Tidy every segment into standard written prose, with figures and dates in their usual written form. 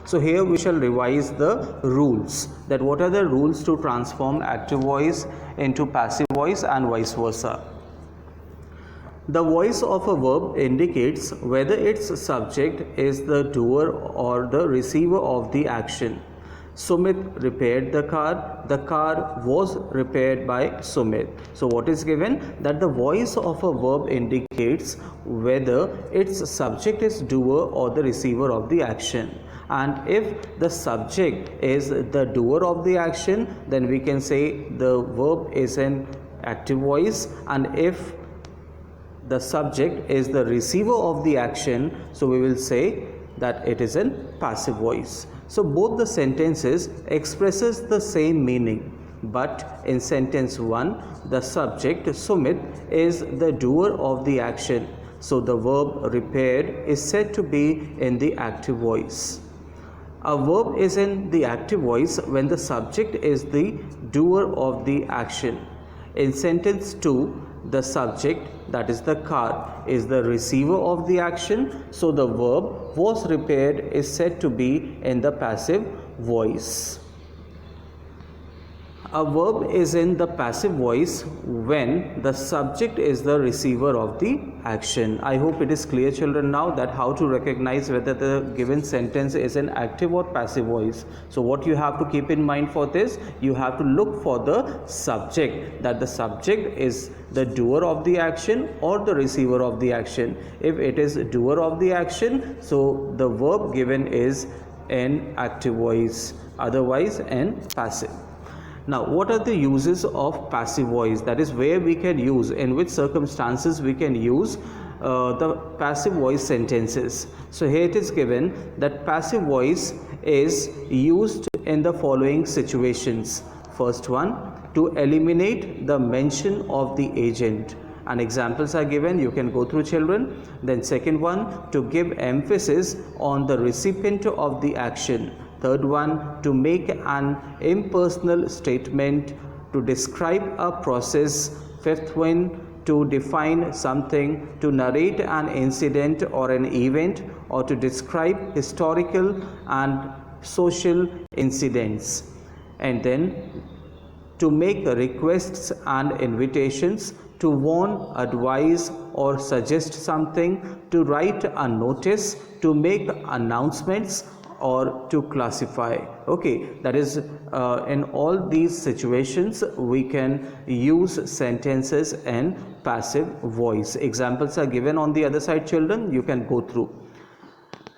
So here we shall revise the rules, that what are the rules to transform active voice into passive voice and vice versa. The voice of a verb indicates whether its subject is the doer or the receiver of the action. Sumit repaired the car was repaired by Sumit. So what is given? That the voice of a verb indicates whether its subject is doer or the receiver of the action. And if the subject is the doer of the action, then we can say the verb is an active voice, and if the subject is the receiver of the action, so we will say that it is in passive voice. So both the sentences expresses the same meaning, but in sentence 1 the subject Sumit is the doer of the action, so the verb repaired is said to be in the active voice. A verb is in the active voice when the subject is the doer of the action. In sentence 2 the subject, that is the car, is the receiver of the action, so the verb was repaired is said to be in the passive voice. A verb is in the passive voice when the subject is the receiver of the action. I hope it is clear, children, now that how to recognize whether the given sentence is an active or passive voice. So what you have to keep in mind for this, you have to look for the subject, that the subject is the doer of the action or the receiver of the action. If it is doer of the action, so the verb given is in active voice, otherwise in passive. Now, what are the uses of passive voice? That is where we can use, in which circumstances we can use the passive voice sentences. So here it is given that passive voice is used in the following situations. First one, to eliminate the mention of the agent, and examples are given, you can go through, children. Then second one, to give emphasis on the recipient of the action. Third one, to make an impersonal statement, to describe a process. Fifth one, to define something, to narrate an incident or an event, or to describe historical and social incidents. And then to make requests and invitations, to warn, advise or suggest something, to write a notice, to make announcements, or to classify. Okay, that is in all these situations we can use sentences in passive voice. Examples are given on the other side, children, you can go through.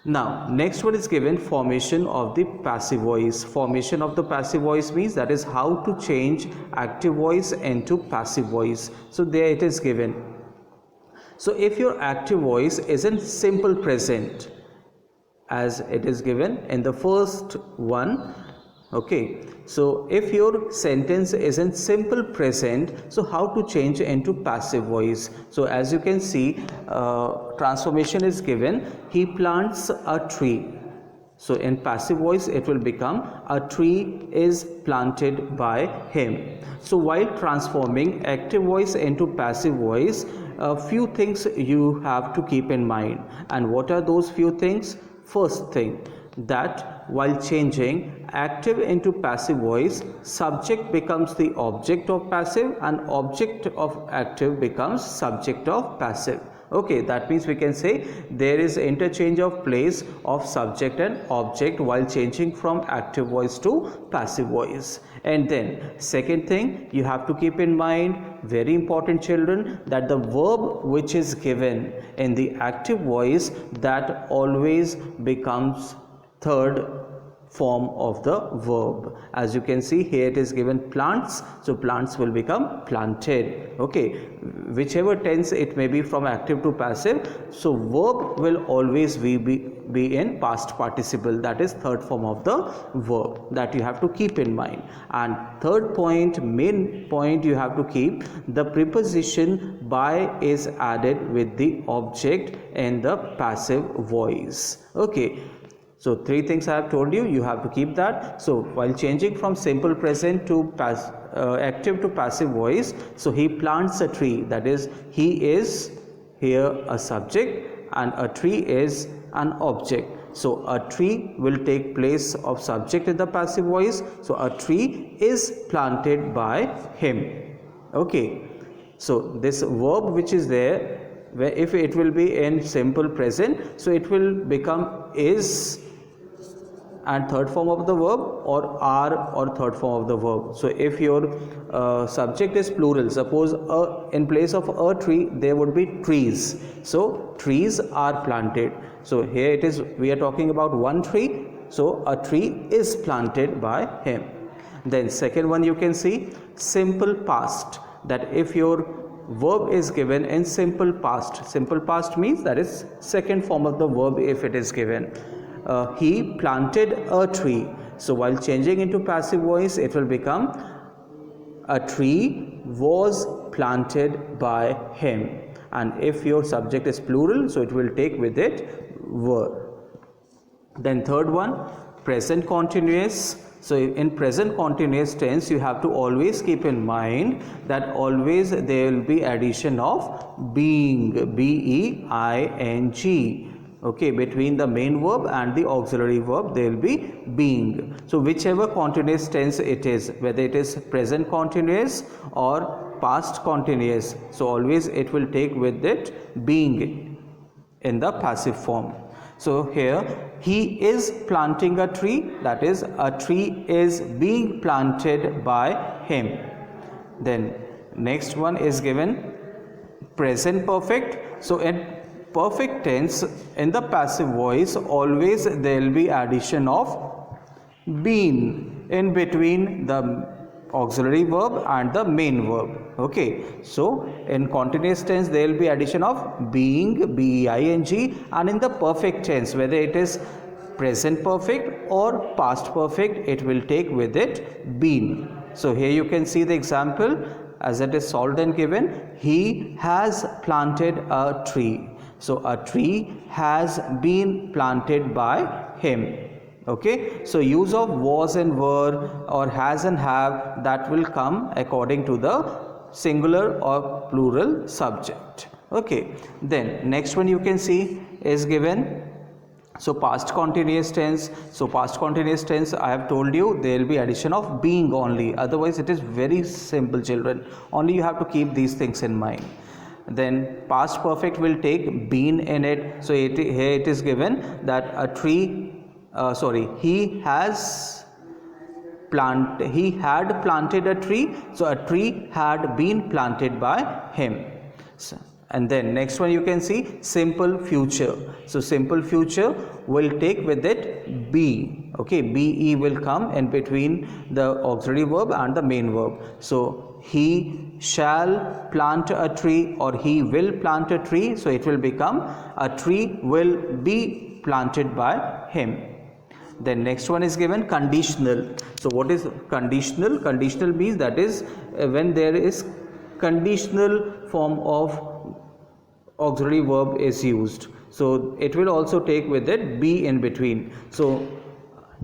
Now next one is given, formation of the passive voice. Formation of the passive voice means that is how to change active voice into passive voice. So there it is given. So if your active voice is in simple present, as it is given in the first one, okay, so if your sentence is in simple present, so how to change into passive voice? So as you can see, transformation is given, he plants a tree. So in passive voice it will become, a tree is planted by him. So while transforming active voice into passive voice, a few things you have to keep in mind. And what are those few things? First thing, that while changing active into passive voice, subject becomes the object of passive and object of active becomes subject of passive. Okay, that means we can say there is interchange of place of subject and object while changing from active voice to passive voice. And then second thing you have to keep in mind, very important, children, that the verb which is given in the active voice, that always becomes third form of the verb. As you can see here it is given plants, so plants will become planted. Okay, whichever tense it may be from active to passive, so verb will always be in past participle, that is third form of the verb, that you have to keep in mind. And third point, main point you have to keep, the preposition by is added with the object in the passive voice. Okay, so three things I have told you, you have to keep that. So while changing from simple present to active to passive voice, so he plants a tree, that is he is here a subject and a tree is an object. So a tree will take place of subject in the passive voice. So a tree is planted by him. Okay. So this verb which is there, where if it will be in simple present, so it will become is and third form of the verb, or are or third form of the verb. So if your subject is plural, suppose in place of a tree there would be trees. So trees are planted. So here it is, we are talking about one tree. So a tree is planted by him. Then second one you can see simple past, that if your verb is given in simple past means that is second form of the verb if it is given. He planted a tree. So while changing into passive voice, it will become a tree was planted by him. And if your subject is plural, so it will take with it were. Then third one, present continuous. So in present continuous tense, you have to always keep in mind that always there will be addition of being, B-E-I-N-G. Okay, between the main verb and the auxiliary verb there will be being. So whichever continuous tense it is, whether it is present continuous or past continuous, so always it will take with it being in the passive form. So here he is planting a tree, that is a tree is being planted by him. Then next one is given present perfect. So in perfect tense, in the passive voice always there will be addition of been in between the auxiliary verb and the main verb. Okay, so in continuous tense there will be addition of being, B-E-I-N-G, and in the perfect tense, whether it is present perfect or past perfect, it will take with it been. So here you can see the example as it is solved and given. He has planted a tree. So a tree has been planted by him. Okay, so use of was and were or has and have, that will come according to the singular or plural subject. Okay, then next one you can see is given. So past continuous tense. So past continuous tense, I have told you there will be addition of being only. Otherwise it is very simple, children. Only you have to keep these things in mind. Then past perfect will take been in it. So here it is given that a tree, he had planted a tree. So a tree had been planted by him. So, and then next one you can see simple future. So simple future will take with it be. Okay, be will come in between the auxiliary verb and the main verb. So he shall plant a tree or he will plant a tree. So it will become a tree will be planted by him. Then next one is given conditional. So what is conditional? Conditional means that is when there is conditional form of auxiliary verb is used. So it will also take with it be in between. So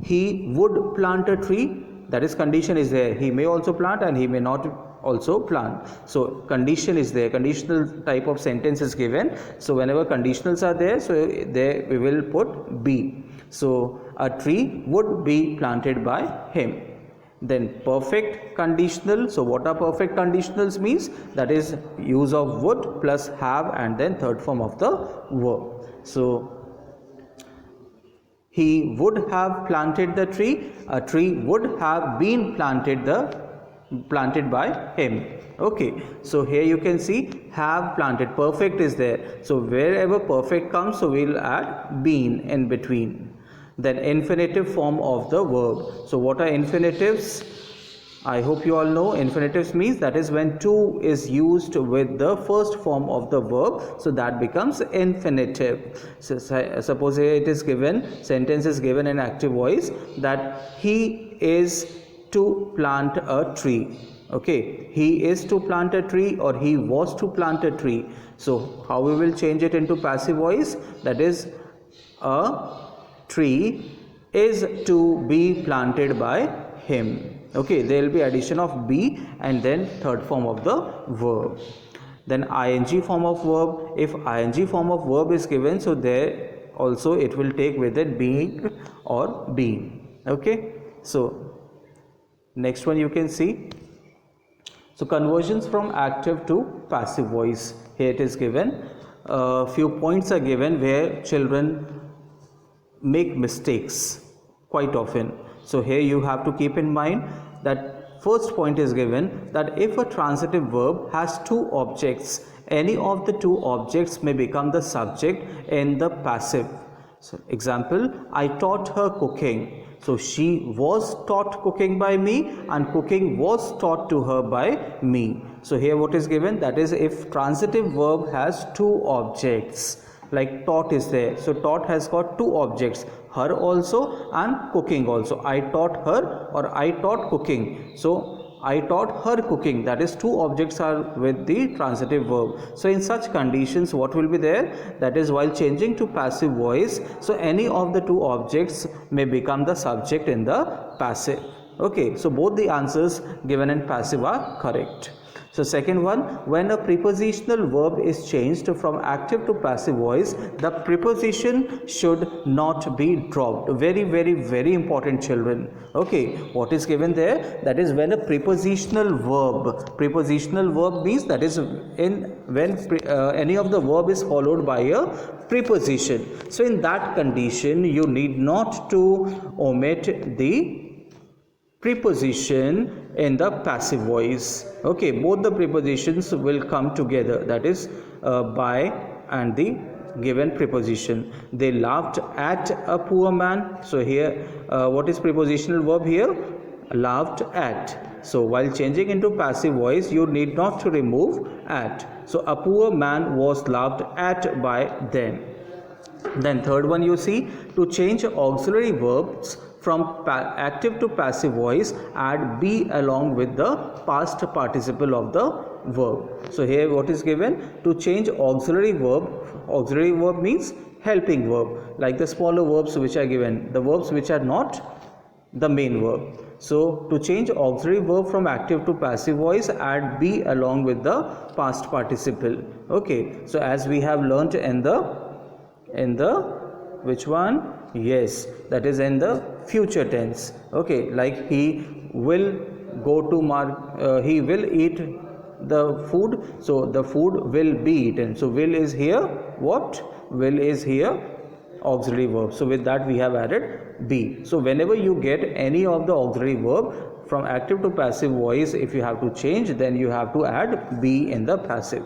he would plant a tree, that is condition is there. He may also plant and he may not also plant. So condition is there, conditional type of sentence is given. So whenever conditionals are there, so there we will put be. So a tree would be planted by him. Then perfect conditional. So what are perfect conditionals means? That is use of would plus have and then third form of the verb. So he would have planted the tree. A tree would have been planted by him. Okay, so here you can see have planted, perfect is there. So wherever perfect comes, so we'll add been in between. Then infinitive form of the verb. So what are infinitives? I hope you all know infinitives means that is when to is used with the first form of the verb, so that becomes infinitive. So suppose it is given, sentence is given in active voice that he is to plant a tree. Okay, he is to plant a tree or he was to plant a tree. So how we will change it into passive voice? That is a tree is to be planted by him. Okay, there will be addition of be and then third form of the verb. Then ing form of verb. If ing form of verb is given, so there also it will take with it being or being. Okay, so next one you can see. So conversions from active to passive voice. Here it is given. Few points are given where children make mistakes quite often. So here you have to keep in mind that first point is given that if a transitive verb has two objects, any of the two objects may become the subject in the passive. So example, I taught her cooking. So she was taught cooking by me and cooking was taught to her by me. So here what is given, that is if transitive verb has two objects, like taught is there. So taught has got two objects, her also and cooking also. I taught her or I taught cooking. So I taught her cooking, that is two objects are with the transitive verb. So in such conditions what will be there, that is while changing to passive voice, so any of the two objects may become the subject in the passive. Okay, so both the answers given in passive are correct. So second one, when a prepositional verb is changed from active to passive voice, the preposition should not be dropped. Very important, children. Okay, what is given there? That is when a prepositional verb means that is when any of the verb is followed by a preposition. So in that condition you need not to omit the preposition in the passive voice. Okay, both the prepositions will come together, that is by and the given preposition. They laughed at a poor man. So here what is prepositional verb here? Laughed at. So while changing into passive voice you need not to remove at. So a poor man was laughed at by them. Then third one you see, to change auxiliary verbs from active to passive voice, add be along with the past participle of the verb. So here what is given, to change auxiliary verb means helping verb, like the smaller verbs which are given, the verbs which are not the main verb. So to change auxiliary verb from active to passive voice, add be along with the past participle. Okay, so as we have learnt in the which one? Yes, that is in the future tense. Okay, like he will go to he will eat the food, so the food will be eaten. So will is here what? Will is here auxiliary verb. So with that we have added be. So whenever you get any of the auxiliary verb from active to passive voice, if you have to change, then you have to add be in the passive.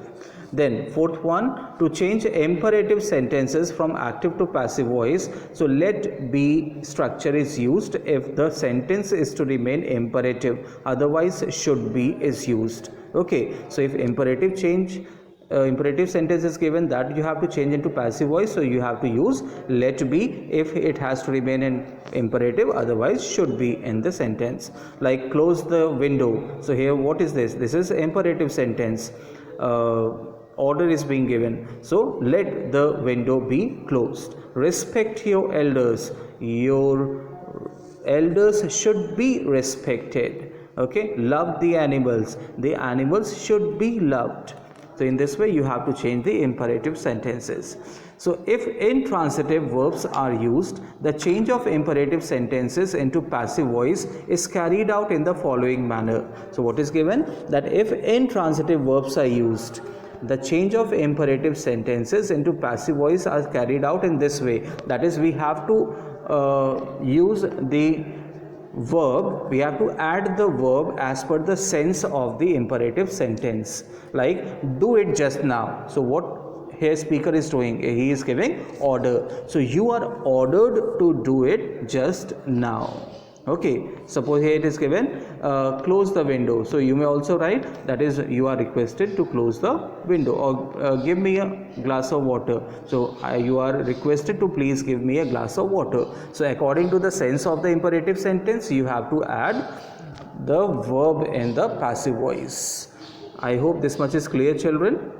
Then fourth one, to change imperative sentences from active to passive voice, so let be structure is used if the sentence is to remain imperative, otherwise should be is used. Okay, so if imperative sentence is given, that you have to change into passive voice, so you have to use let be if it has to remain in imperative, otherwise should be in the sentence. Like close the window. So here what is this? This is imperative sentence. Order is being given, so let the window be closed. Respect your elders should be respected. Okay, love the animals should be loved. So in this way you have to change the imperative sentences. So if intransitive verbs are used, the change of imperative sentences into passive voice is carried out in the following manner. So what is given? That if intransitive verbs are used, the change of imperative sentences into passive voice are carried out in this way. That is, we have to use the verb, we have to add the verb as per the sense of the imperative sentence. Like do it just now. So what here speaker is doing? He is giving order. So you are ordered to do it just now. Okay, suppose here it is given close the window. So you may also write, that is you are requested to close the window, or give me a glass of water. So you are requested to please give me a glass of water. So according to the sense of the imperative sentence, you have to add the verb in the passive voice. I hope this much is clear, children.